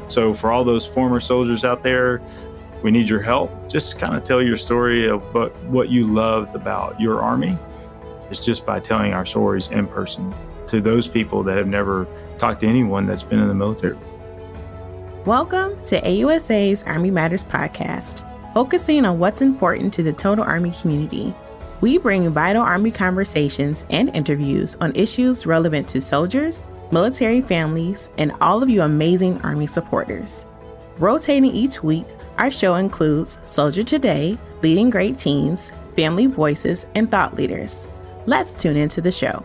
So for all those former soldiers out there, we need your help. Just kind of tell your story of what you loved about your Army. It's just by telling our stories in person to those people that have never talked to anyone that's been in the military. Welcome to AUSA's Army Matters podcast, focusing on what's important to the total Army community. We bring vital Army conversations and interviews on issues relevant to soldiers, military families, and all of you amazing Army supporters. Rotating each week, our show includes Soldier Today, Leading Great Teams, Family Voices, and Thought Leaders. Let's tune into the show.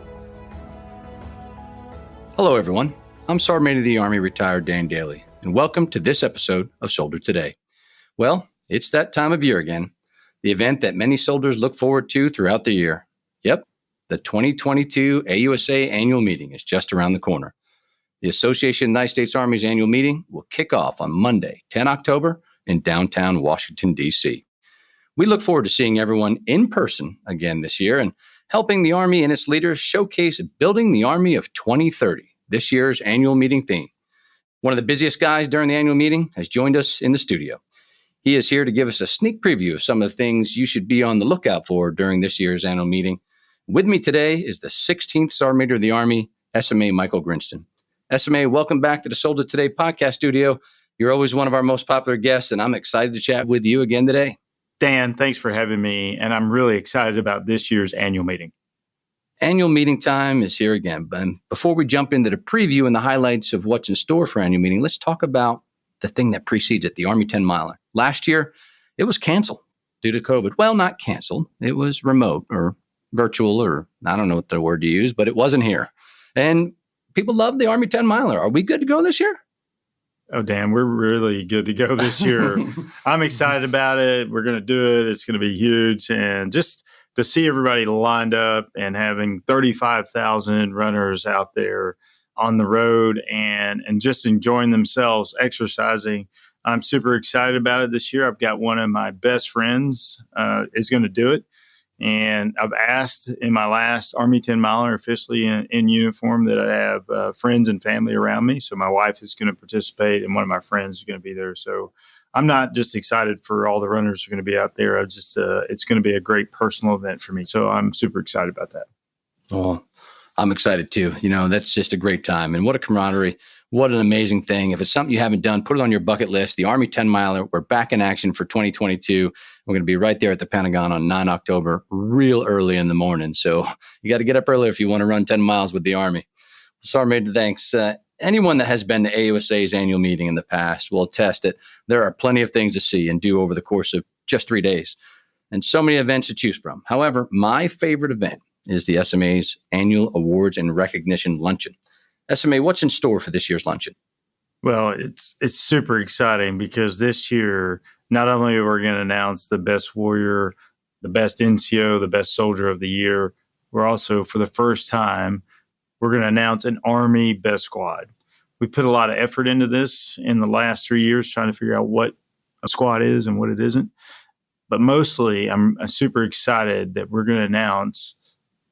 Hello, everyone. I'm Sergeant Major of the Army, retired Dan Dailey, and welcome to this episode of Soldier Today. Well, it's that time of year again, the event that many soldiers look forward to throughout the year. Yep, the 2022 AUSA annual meeting is just around the corner. The Association of United States Army's annual meeting will kick off on Monday, 10 October in downtown Washington, D.C. We look forward to seeing everyone in person again this year and helping the Army and its leaders showcase Building the Army of 2030, this year's annual meeting theme. One of the busiest guys during the annual meeting has joined us in the studio. He is here to give us a sneak preview of some of the things you should be on the lookout for during this year's annual meeting. With me today is the 16th Sergeant Major of the Army, SMA Michael Grinston. SMA, welcome back to the Soldier Today podcast studio. You're always one of our most popular guests, and I'm excited to chat with you again today. Dan, thanks for having me, and I'm really excited about this year's annual meeting. Annual meeting time is here again. But before we jump into the preview and the highlights of what's in store for annual meeting, let's talk about the thing that precedes it, the Army 10 Miler. Last year, it was canceled due to COVID. Well, not canceled. It was remote or virtual, or I don't know what the word to use, but it wasn't here. And people love the Army 10 Miler. Are we good to go this year? Oh, Dan, we're really good to go this year. I'm excited about it. We're going to do it. It's going to be huge. And just to see everybody lined up and having 35,000 runners out there on the road and just enjoying themselves, exercising. I'm super excited about it this year. I've got one of my best friends is going to do it. And I've asked in my last Army 10 Miler officially in uniform that I have friends and family around me. So my wife is going to participate and one of my friends is going to be there. So I'm not just excited for all the runners who are going to be out there. It's going to be a great personal event for me. So I'm super excited about that. Oh, I'm excited too. You know, that's just a great time. And what a camaraderie. What an amazing thing. If it's something you haven't done, put it on your bucket list. The Army 10 Miler, we're back in action for 2022. We're going to be right there at the Pentagon on 9 October, real early in the morning. So you got to get up early if you want to run 10 miles with the Army. Sergeant Major, thanks. Anyone that has been to AUSA's annual meeting in the past will attest that there are plenty of things to see and do over the course of just 3 days, and so many events to choose from. However, my favorite event is the SMA's annual Awards and Recognition Luncheon. SMA, what's in store for this year's luncheon? Well, it's super exciting because this year, not only are we going to announce the best warrior, the best NCO, the best soldier of the year, we're also, for the first time, we're going to announce an Army best squad. We put a lot of effort into this in the last 3 years, trying to figure out what a squad is and what it isn't. But mostly, I'm super excited that we're going to announce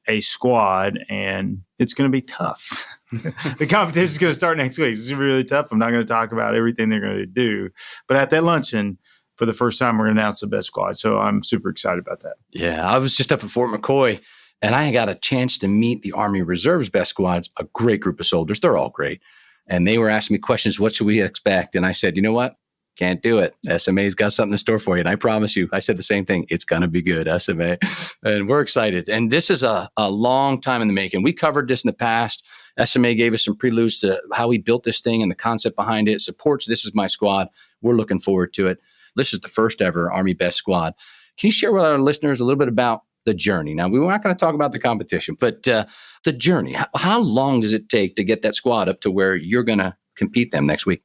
a squad, and it's going to be tough. The competition is going to start next week. It's really tough. I'm not going to talk about everything they're going to do. But at that luncheon, for the first time, we're going to announce the best squad. So I'm super excited about that. Yeah, I was just up at Fort McCoy, and I got a chance to meet the Army Reserve's best squad, a great group of soldiers. They're all great. And they were asking me questions, what should we expect? And I said, you know what? Can't do it. SMA's got something in store for you. And I promise you, I said the same thing. It's going to be good, SMA. And we're excited. And this is a long time in the making. We covered this in the past. SMA gave us some preludes to how we built this thing and the concept behind it. It supports This Is My Squad. We're looking forward to it. This is the first ever Army Best Squad. Can you share with our listeners a little bit about the journey? Now, we're not going to talk about the competition, but the journey. How long does it take to get that squad up to where you're going to compete them next week?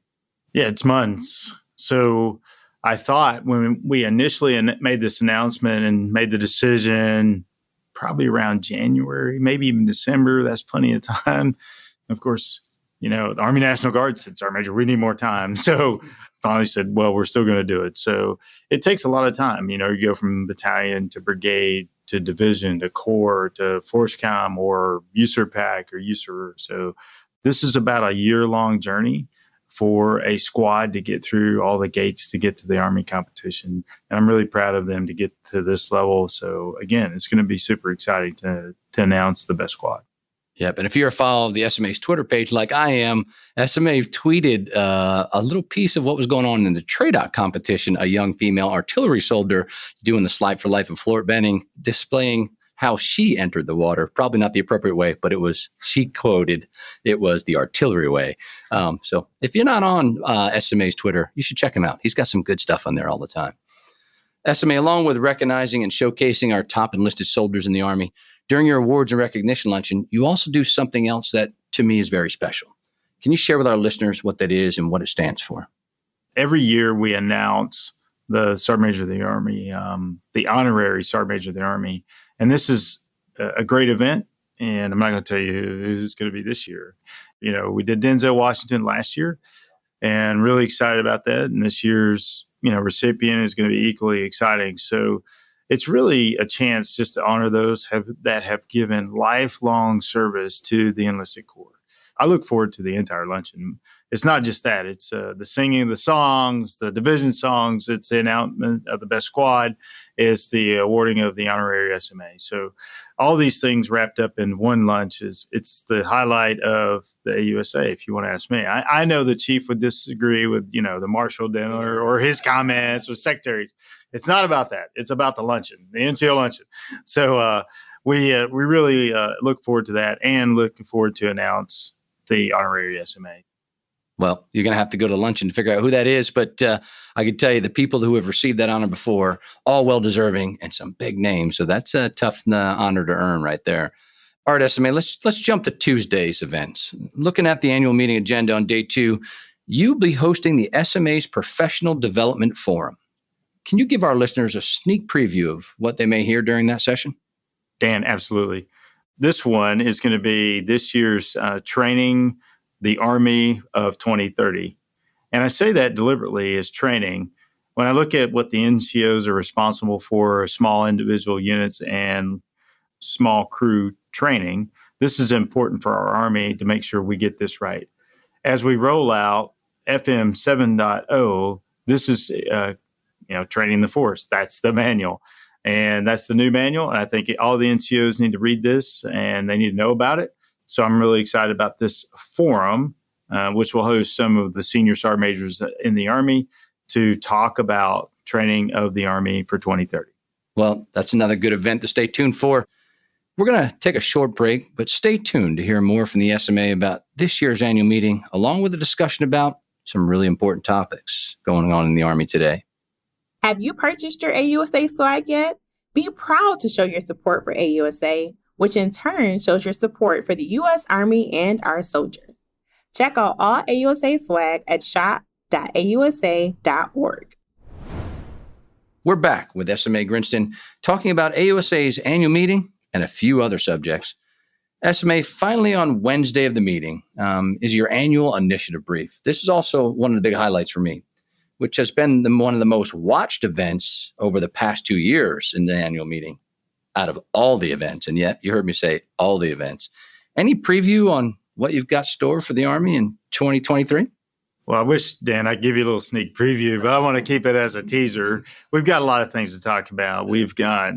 Yeah, it's months. So I thought when we initially made this announcement and made the decision, probably around January, maybe even December, that's plenty of time. Of course, you know, the Army National Guard said, Sergeant Major, we need more time. So finally said, well, we're still going to do it. So it takes a lot of time. You know, you go from battalion to brigade to division to corps to force comm or USER pack or USER. So this is about a year-long journey for a squad to get through all the gates to get to the Army competition. And I'm really proud of them to get to this level. So again, it's going to be super exciting to announce the best squad. Yep. And if you're a follower of the SMA's Twitter page like I am, SMA tweeted a little piece of what was going on in the TRADOC competition, a young female artillery soldier doing the slide for life and floor bending, displaying how she entered the water. Probably not the appropriate way, but she quoted, it was the artillery way. So if you're not on SMA's Twitter, you should check him out. He's got some good stuff on there all the time. SMA, along with recognizing and showcasing our top enlisted soldiers in the Army, during your awards and recognition luncheon, you also do something else that to me is very special. Can you share with our listeners what that is and what it stands for? Every year we announce the Sergeant Major of the Army, the Honorary Sergeant Major of the Army. And this is a great event. And I'm not going to tell you who it's going to be this year. You know, we did Denzel Washington last year and really excited about that. And this year's, recipient is going to be equally exciting. So it's really a chance just to honor those that have given lifelong service to the enlisted corps. I look forward to the entire luncheon. It's not just that. It's the singing of the songs, the division songs. It's the announcement of the best squad. It's the awarding of the Honorary SMA. So all these things wrapped up in one lunch it's the highlight of the AUSA, if you want to ask me. I know the chief would disagree with, the marshal dinner or his comments or secretaries. It's not about that. It's about the luncheon, the NCO luncheon. So we really look forward to that and looking forward to announce the Honorary SMA. Well, you're going to have to go to luncheon to figure out who that is. But I can tell you the people who have received that honor before, all well-deserving and some big names. So that's a tough honor to earn right there. All right, SMA, let's jump to Tuesday's events. Looking at the annual meeting agenda on day 2, you'll be hosting the SMA's Professional Development Forum. Can you give our listeners a sneak preview of what they may hear during that session? Dan, absolutely. This one is going to be this year's training the Army of 2030. And I say that deliberately as training. When I look at what the NCOs are responsible for, small individual units and small crew training, this is important for our Army to make sure we get this right. As we roll out FM 7.0, this is training the force. That's the manual. And that's the new manual. And I think all the NCOs need to read this and they need to know about it. So I'm really excited about this forum, which will host some of the senior sergeant majors in the Army to talk about training of the Army for 2030. Well, that's another good event to stay tuned for. We're going to take a short break, but stay tuned to hear more from the SMA about this year's annual meeting, along with a discussion about some really important topics going on in the Army today. Have you purchased your AUSA swag yet? Be proud to show your support for AUSA, which in turn shows your support for the U.S. Army and our soldiers. Check out all AUSA swag at shop.ausa.org. We're back with SMA Grinston talking about AUSA's annual meeting and a few other subjects. SMA, finally on Wednesday of the meeting is your annual initiative brief. This is also one of the big highlights for me, which has been one of the most watched events over the past 2 years in the annual meeting out of all the events. And yet, you heard me say all the events. Any preview on what you've got stored for the Army in 2023? Well, I wish, Dan, I'd give you a little sneak preview, but I want to keep it as a teaser. We've got a lot of things to talk about. We've got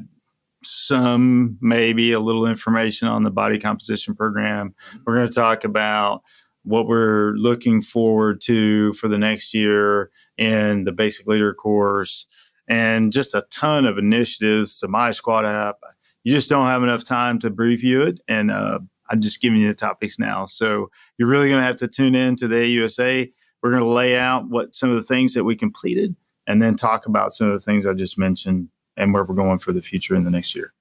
maybe a little information on the body composition program. We're going to talk about what we're looking forward to for the next year in the basic leader course, and just a ton of initiatives, the My Squad app. You just don't have enough time to preview it, and I'm just giving you the topics now. So you're really going to have to tune in to the AUSA. We're going to lay out what some of the things that we completed, and then talk about some of the things I just mentioned and where we're going for the future in the next year.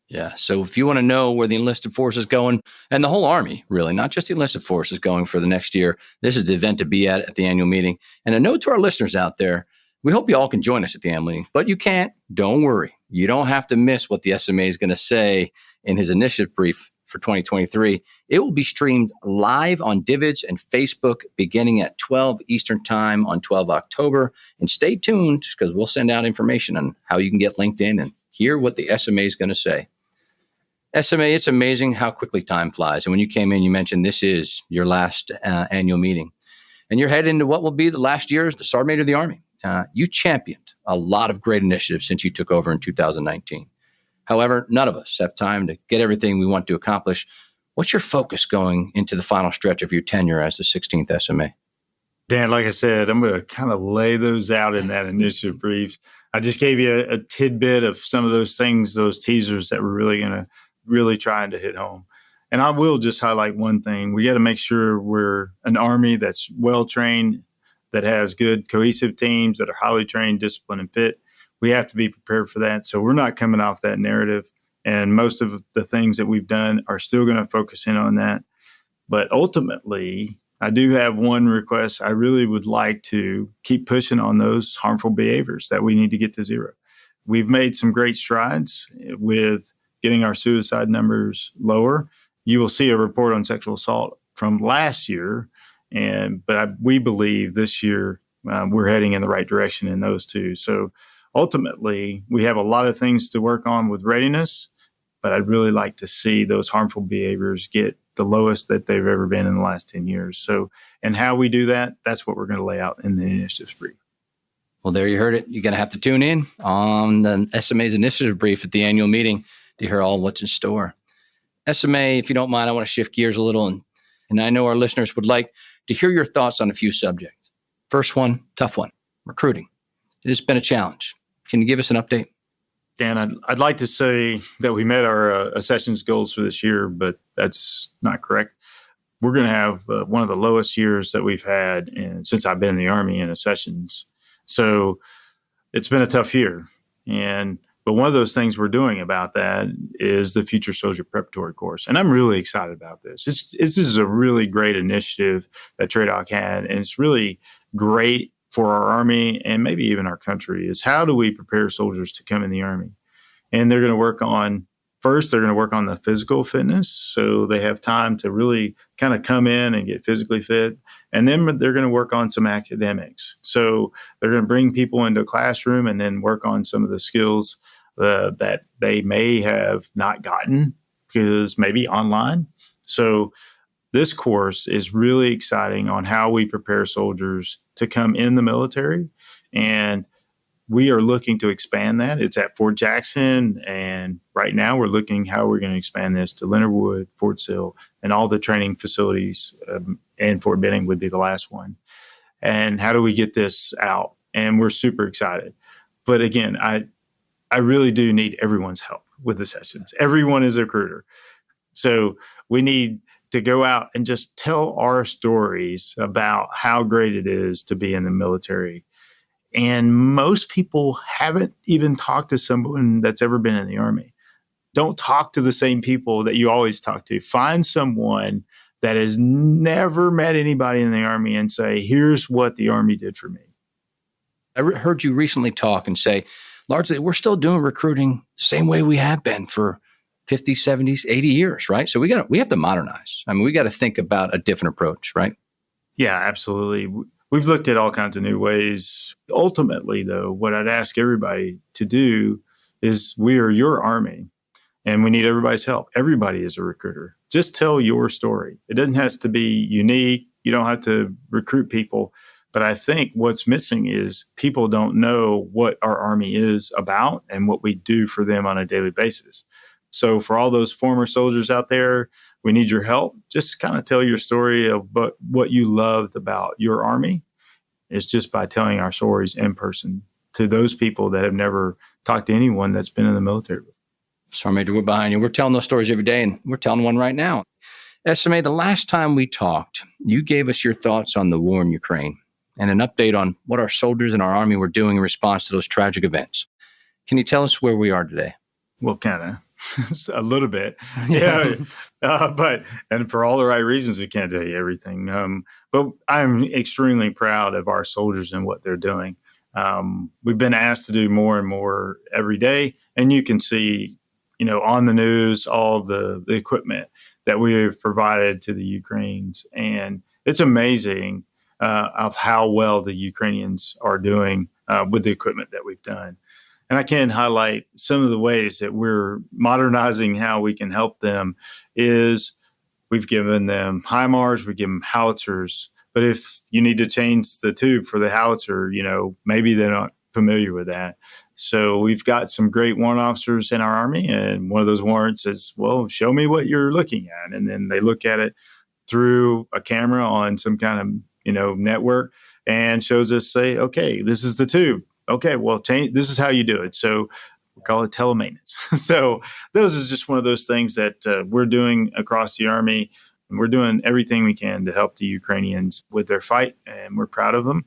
Yeah. So if you want to know where the enlisted force is going, and the whole Army, really, not just the enlisted force is going for the next year, this is the event to be at the annual meeting. And a note to our listeners out there, we hope you all can join us at the annual meeting, but you can't. Don't worry. You don't have to miss what the SMA is going to say in his initiative brief for 2023. It will be streamed live on Divids and Facebook beginning at 12 Eastern Time on 12 October. And stay tuned because we'll send out information on how you can get linked in and hear what the SMA is going to say. SMA, it's amazing how quickly time flies. And when you came in, you mentioned this is your last annual meeting. and you're headed into what will be the last year as the Sergeant Major of the Army. You championed a lot of great initiatives since you took over in 2019. However, none of us have time to get everything we want to accomplish. What's your focus going into the final stretch of your tenure as the 16th SMA? Dan, like I said, I'm going to kind of lay those out in that initiative brief. I just gave you a tidbit of some of those things, those teasers that we're really trying to hit home. And I will just highlight one thing. We got to make sure we're an Army that's well-trained, that has good cohesive teams, that are highly trained, disciplined, and fit. We have to be prepared for that. So we're not coming off that narrative. And most of the things that we've done are still going to focus in on that. But ultimately, I do have one request. I really would like to keep pushing on those harmful behaviors that we need to get to zero. We've made some great strides with getting our suicide numbers lower. You will see a report on sexual assault from last year, but we believe this year we're heading in the right direction in those two. So ultimately, we have a lot of things to work on with readiness, but I'd really like to see those harmful behaviors get the lowest that they've ever been in the last 10 years. So, and how we do that, that's what we're going to lay out in the initiative brief. Well, there you heard it. You're going to have to tune in on the SMA's initiative brief at the annual meeting to hear all what's in store. SMA, if you don't mind, I want to shift gears a little. And I know our listeners would like to hear your thoughts on a few subjects. First one, tough one, recruiting. It has been a challenge. Can you give us an update? Dan, I'd like to say that we met our accessions goals for this year, but that's not correct. We're going to have one of the lowest years that we've had since I've been in the Army in accessions. So it's been a tough year. But one of those things we're doing about that is the Future Soldier Preparatory Course. And I'm really excited about this. This is a really great initiative that TRADOC had, and it's really great for our Army and maybe even our country, is how do we prepare soldiers to come in the Army? And they're going to work on, first, they're going to work on the physical fitness, so they have time to really kind of come in and get physically fit. And then they're going to work on some academics. So they're going to bring people into a classroom and then work on some of the skills that they may have not gotten because maybe online. So this course is really exciting on how we prepare soldiers to come in the military. And we are looking to expand that. It's at Fort Jackson. And right now we're looking how we're going to expand this to Leonard Wood, Fort Sill, and all the training facilities. And Fort Benning would be the last one. And how do we get this out? And we're super excited. But again, I really do need everyone's help with the sessions. Everyone is a recruiter. So we need to go out and just tell our stories about how great it is to be in the military. And most people haven't even talked to someone that's ever been in the Army. Don't talk to the same people that you always talk to. Find someone that has never met anybody in the Army and say, here's what the Army did for me. I heard you recently talk and say, largely, we're still doing recruiting the same way we have been for 50, 70s, 80 years, right? So we have to modernize. I mean, we got to think about a different approach, right? Yeah, absolutely. We've looked at all kinds of new ways. Ultimately, though, what I'd ask everybody to do is we are your Army, and we need everybody's help. Everybody is a recruiter. Just tell your story. It doesn't have to be unique. You don't have to recruit people. But I think what's missing is people don't know what our Army is about and what we do for them on a daily basis. So for all those former soldiers out there, we need your help. Just kind of tell your story of what you loved about your Army. It's just by telling our stories in person to those people that have never talked to anyone that's been in the military. Sergeant Major, we're behind you. We're telling those stories every day, and we're telling one right now. SMA, the last time we talked, you gave us your thoughts on the war in Ukraine and an update on what our soldiers and our Army were doing in response to those tragic events. Can you tell us where we are today? Well, kind of. A little bit. Yeah. And for all the right reasons, we can't tell you everything. But I'm extremely proud of our soldiers and what they're doing. We've been asked to do more and more every day. And you can see, on the news, all the equipment that we have provided to the Ukrainians. And it's amazing of how well the Ukrainians are doing with the equipment that we've done. And I can highlight some of the ways that we're modernizing how we can help them is we've given them HIMARS, we give them howitzers, But if you need to change the tube for the howitzer, maybe they're not familiar with that. So we've got some great warrant officers in our Army, and one of those warrants is, well, show me what you're looking at. And then they look at it through a camera on some kind of, network, and shows us, say, okay, this is the tube. Okay, well, this is how you do it. So we call it telemaintenance. So those is just one of those things that we're doing across the Army. And we're doing everything we can to help the Ukrainians with their fight, and we're proud of them.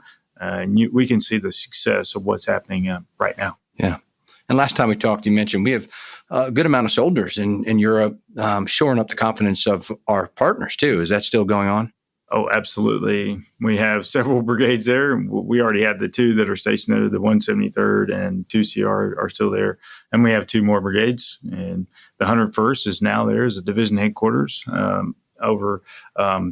We can see the success of what's happening right now. Yeah. And last time we talked, you mentioned we have a good amount of soldiers in Europe, shoring up the confidence of our partners too. Is that still going on? Oh, absolutely. We have several brigades there. We already have the two that are stationed there. The 173rd and 2CR are still there. And we have two more brigades. And the 101st is now there as a division headquarters over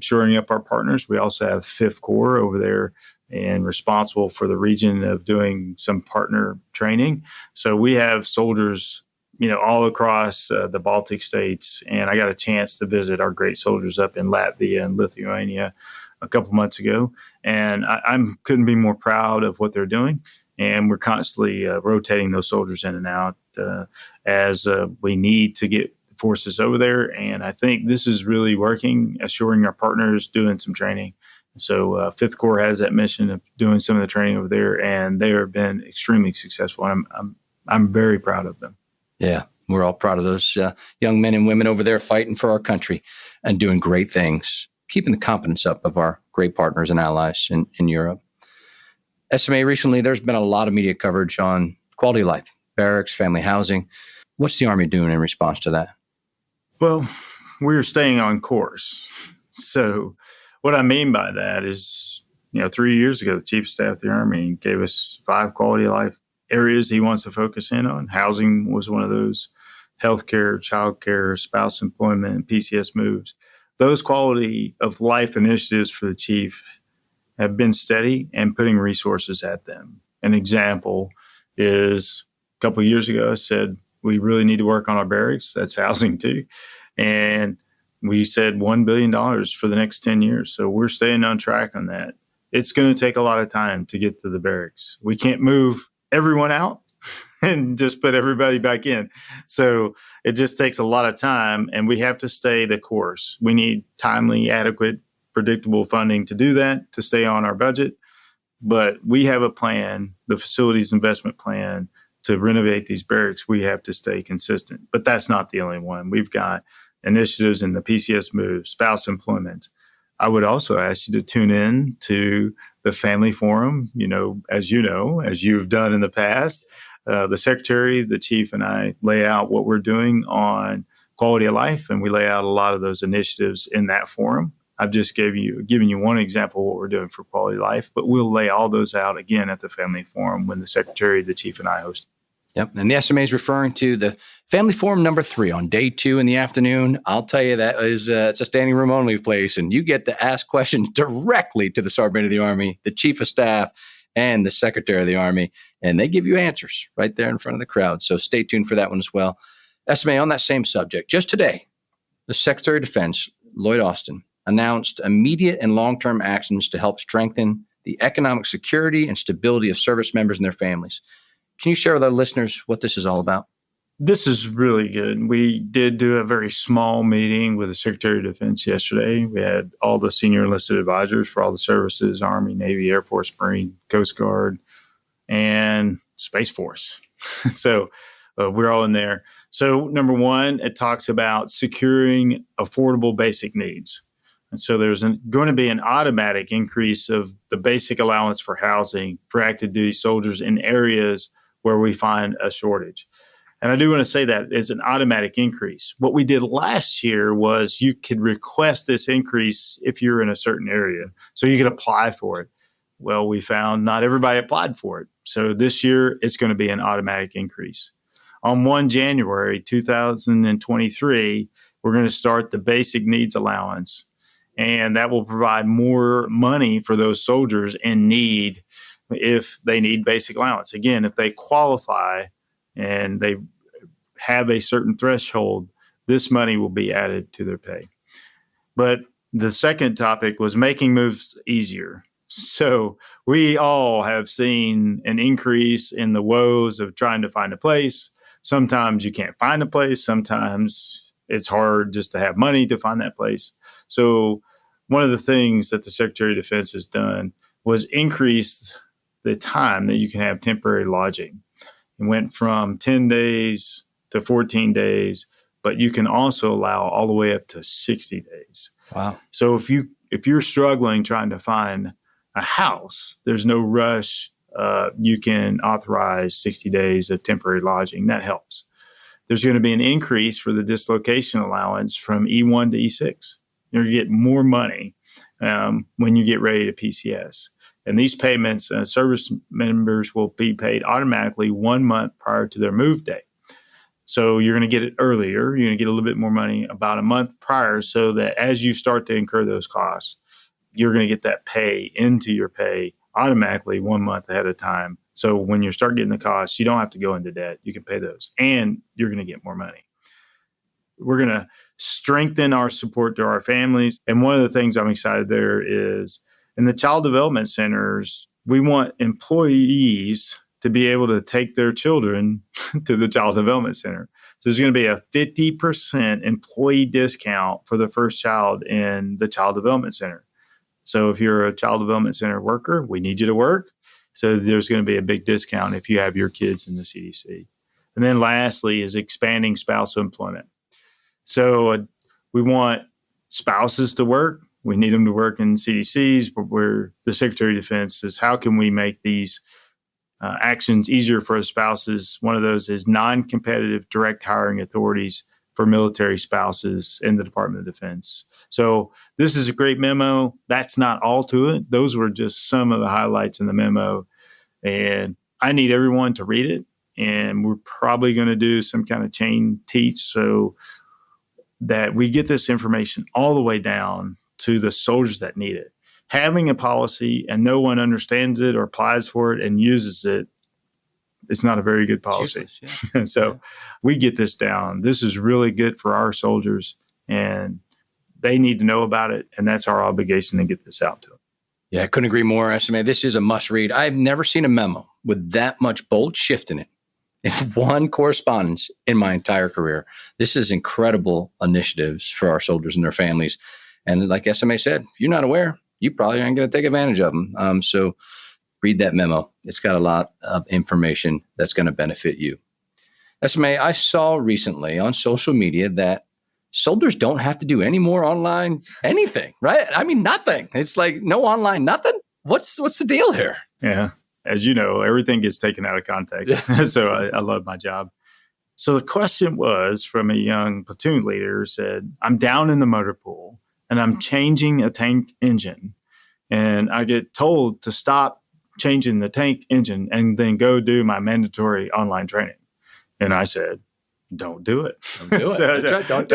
shoring up our partners. We also have 5th Corps over there and responsible for the region of doing some partner training. So we have soldiers all across the Baltic states. And I got a chance to visit our great soldiers up in Latvia and Lithuania a couple months ago. And I couldn't be more proud of what they're doing. And we're constantly rotating those soldiers in and out as we need to get forces over there. And I think this is really working, assuring our partners, doing some training. So 5th Corps has that mission of doing some of the training over there, and they have been extremely successful. And I'm very proud of them. Yeah, we're all proud of those young men and women over there fighting for our country and doing great things, keeping the confidence up of our great partners and allies in Europe. SMA, recently, there's been a lot of media coverage on quality of life, barracks, family housing. What's the Army doing in response to that? Well, we're staying on course. So what I mean by that is, 3 years ago, the Chief of Staff of the Army gave us 5 quality of life areas he wants to focus in on. Housing was one of those, healthcare, childcare, spouse employment, and PCS moves. Those quality of life initiatives for the chief have been steady and putting resources at them. An example is a couple of years ago, I said, we really need to work on our barracks. That's housing too. And we said $1 billion for the next 10 years. So we're staying on track on that. It's going to take a lot of time to get to the barracks. We can't move everyone out and just put everybody back in. So it just takes a lot of time, and we have to stay the course. We need timely, adequate, predictable funding to do that, to stay on our budget. But we have a plan, the facilities investment plan, to renovate these barracks. We have to stay consistent. But that's not the only one. We've got initiatives in the PCS move, spouse employment. I would also ask you to tune in to the family forum, as you've done in the past. The secretary, the chief, and I lay out what we're doing on quality of life, and we lay out a lot of those initiatives in that forum. I've just given you one example of what we're doing for quality of life, but we'll lay all those out again at the family forum when the secretary, the chief, and I host. Yep. And the SMA is referring to the Family Forum number 3 on day 2 in the afternoon. I'll tell you that is it's a standing room only place, and you get to ask questions directly to the Sergeant Major of the Army, the Chief of Staff, and the Secretary of the Army, and they give you answers right there in front of the crowd. So stay tuned for that one as well. SMA, on that same subject, just today, the Secretary of Defense, Lloyd Austin, announced immediate and long-term actions to help strengthen the economic security and stability of service members and their families. Can you share with our listeners what this is all about? This is really good. We did do a very small meeting with the Secretary of Defense yesterday. We had all the senior enlisted advisors for all the services, Army, Navy, Air Force, Marine, Coast Guard, and Space Force. So we're all in there. So number one, it talks about securing affordable basic needs. And so there's going to be an automatic increase of the basic allowance for housing for active duty soldiers in areas where we find a shortage. And I do want to say that it's an automatic increase. What we did last year was you could request this increase if you're in a certain area. So you could apply for it. Well, we found not everybody applied for it. So this year, it's going to be an automatic increase. On 1 January 2023, we're going to start the basic needs allowance. And that will provide more money for those soldiers in need if they need basic allowance. Again, if they qualify and they have a certain threshold, this money will be added to their pay. But The second topic was making moves easier. So we all have seen an increase in the woes of trying to find a place. Sometimes you can't find a place. Sometimes it's hard just to have money to find that place. So one of the things that the Secretary of Defense has done was increase the time that you can have temporary lodging. It went from 10 days to 14 days, but you can also allow all the way up to 60 days. Wow. So if you're struggling trying to find a house, there's no rush. You can authorize 60 days of temporary lodging. That helps. There's going to be an increase for the dislocation allowance from E1 to E6. You get more money when you get ready to PCS. And these payments, service members will be paid automatically 1 month prior to their move date. So you're going to get it earlier. You're going to get a little bit more money about a month prior, so that as you start to incur those costs, you're going to get that pay into your pay automatically 1 month ahead of time. So when you start getting the costs, you don't have to go into debt. You can pay those, and you're going to get more money. We're going to strengthen our support to our families. And one of the things I'm excited there is in the child development centers, we want employees to be able to take their children to the child development center. So there's going to be a 50% employee discount for the first child in the child development center. So if you're a child development center worker, we need you to work. So there's going to be a big discount if you have your kids in the CDC. And then lastly is expanding spousal employment. So we want spouses to work. We need them to work in CDCs, but where the Secretary of Defense is, how can we make these actions easier for spouses? One of those is non-competitive direct hiring authorities for military spouses in the Department of Defense. So this is a great memo. That's not all to it. Those were just some of the highlights in the memo. And I need everyone to read it. And we're probably going to do some kind of chain teach so that we get this information all the way down to the soldiers that need it. Having a policy and no one understands it or applies for it and uses it, it's not a very good policy. So we get this down. This is really good for our soldiers, and they need to know about it. And that's our obligation to get this out to them. Yeah, I couldn't agree more, SMA. This is a must read. I've never seen a memo with that much bold shift in it in one correspondence in my entire career. This is incredible initiatives for our soldiers and their families. And like SMA said, if you're not aware, you probably aren't going to take advantage of them. So read that memo. It's got a lot of information that's going to benefit you. SMA, I saw recently on social media that soldiers don't have to do any more online anything, right? I mean, nothing. It's like no online, nothing. What's the deal here? Yeah. As you know, everything gets taken out of context. So I love my job. So the question was from a young platoon leader who said, I'm down in the motor pool and I'm changing a tank engine. And I get told to stop changing the tank engine and then go do my mandatory online training. And I said, don't do it. Don't do it. That's right. Don't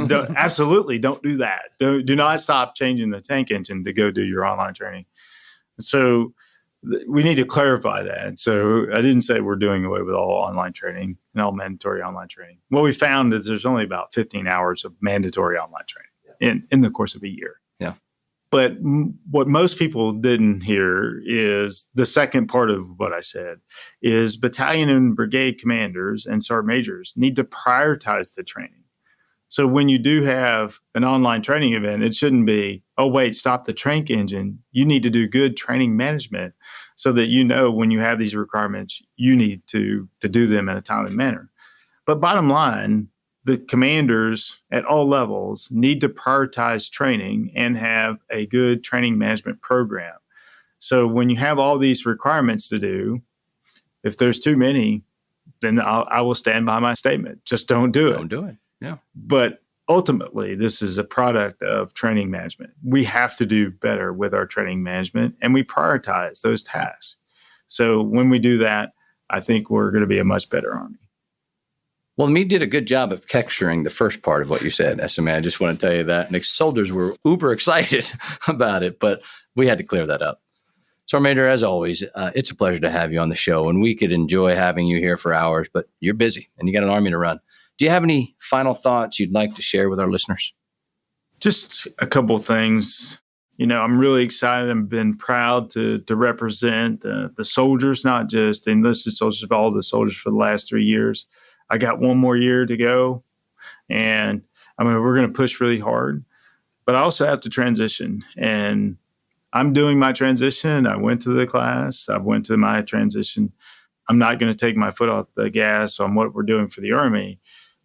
do it. Absolutely don't do that. Do not stop changing the tank engine to go do your online training. So we need to clarify that. So I didn't say we're doing away with all online training and all mandatory online training. What we found is there's only about 15 hours of mandatory online training in the course of a year. Yeah. But what most people didn't hear is the second part of what I said is battalion and brigade commanders and sergeant majors need to prioritize the training. So when you do have an online training event, it shouldn't be, oh, wait, stop the tank engine. You need to do good training management so that you know when you have these requirements, you need to do them in a timely manner. But bottom line, the commanders at all levels need to prioritize training and have a good training management program. So when you have all these requirements to do, if there's too many, then I will stand by my statement. Just don't do it. Don't do it. Yeah. But ultimately, this is a product of training management. We have to do better with our training management, and we prioritize those tasks. So when we do that, I think we're going to be a much better Army. Well, me did a good job of capturing the first part of what you said, SMA. I just want to tell you that. And the soldiers were uber excited about it, but we had to clear that up. Sergeant Major, as always, it's a pleasure to have you on the show, and we could enjoy having you here for hours, but you're busy and you got an Army to run. Do you have any final thoughts you'd like to share with our listeners? Just a couple of things. I'm really excited and been proud to represent the soldiers, not just the enlisted soldiers, but all the soldiers for the last 3 years. I got one more year to go, and we're going to push really hard. But I also have to transition, and I'm doing my transition. I went to the class. I went to my transition. I'm not going to take my foot off the gas on what we're doing for the Army,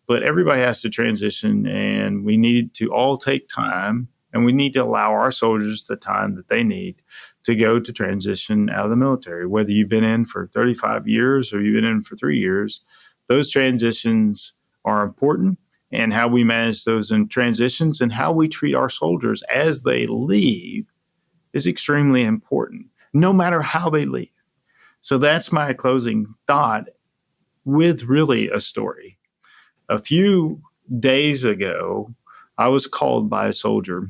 but everybody has to transition, and we need to all take time, and we need to allow our soldiers the time that they need to go to transition out of the military. Whether you've been in for 35 years or you've been in for 3 years, those transitions are important, and how we manage those in transitions and how we treat our soldiers as they leave is extremely important, no matter how they leave. So that's my closing thought with really a story. A few days ago, I was called by a soldier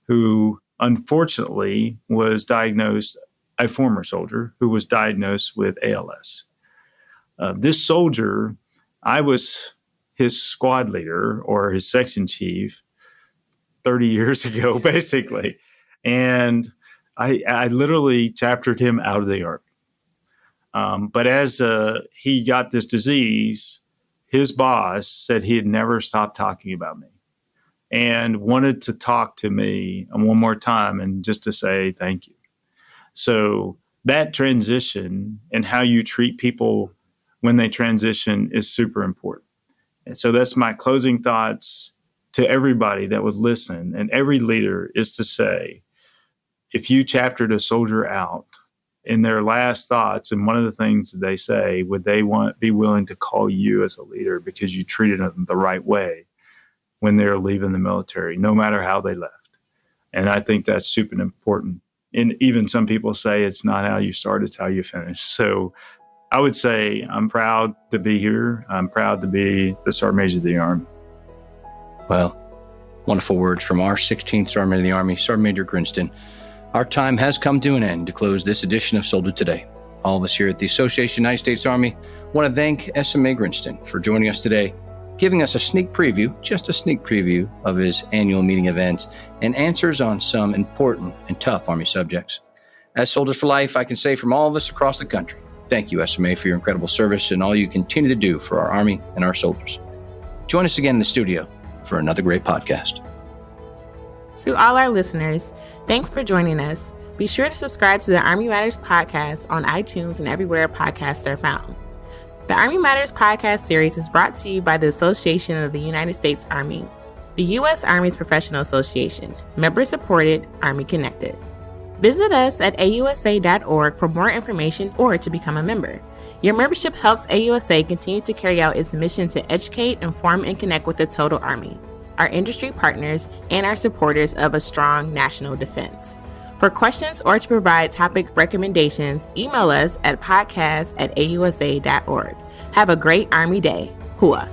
who unfortunately was diagnosed, a former soldier who was diagnosed with ALS. This soldier, I was his squad leader or his section chief 30 years ago, basically. And I literally chaptered him out of the Army. But as he got this disease, his boss said he had never stopped talking about me and wanted to talk to me one more time and just to say thank you. So that transition and how you treat people when they transition is super important. And so that's my closing thoughts to everybody that would listen, and every leader, is to say, if you chaptered a soldier out in their last thoughts, and one of the things that they say, would they be willing to call you as a leader because you treated them the right way when they're leaving the military, no matter how they left? And I think that's super important. And even some people say it's not how you start, it's how you finish. So I would say I'm proud to be here. I'm proud to be the Sergeant Major of the Army. Well, wonderful words from our 16th Sergeant Major of the Army, Sergeant Major Grinston. Our time has come to an end to close this edition of Soldier Today. All of us here at the Association of United States Army want to thank SMA Grinston for joining us today, giving us a sneak preview, just a sneak preview of his annual meeting events and answers on some important and tough Army subjects. As Soldiers for Life, I can say from all of us across the country, thank you, SMA, for your incredible service and all you continue to do for our Army and our soldiers. Join us again in the studio for another great podcast. To all our listeners, thanks for joining us. Be sure to subscribe to the Army Matters podcast on iTunes and everywhere podcasts are found. The Army Matters podcast series is brought to you by the Association of the United States Army, the U.S. Army's professional association, member-supported, Army-connected. Visit us at AUSA.org for more information or to become a member. Your membership helps AUSA continue to carry out its mission to educate, inform, and connect with the total Army, our industry partners, and our supporters of a strong national defense. For questions or to provide topic recommendations, email us at podcast@ausa.org. Have a great Army Day. Hua.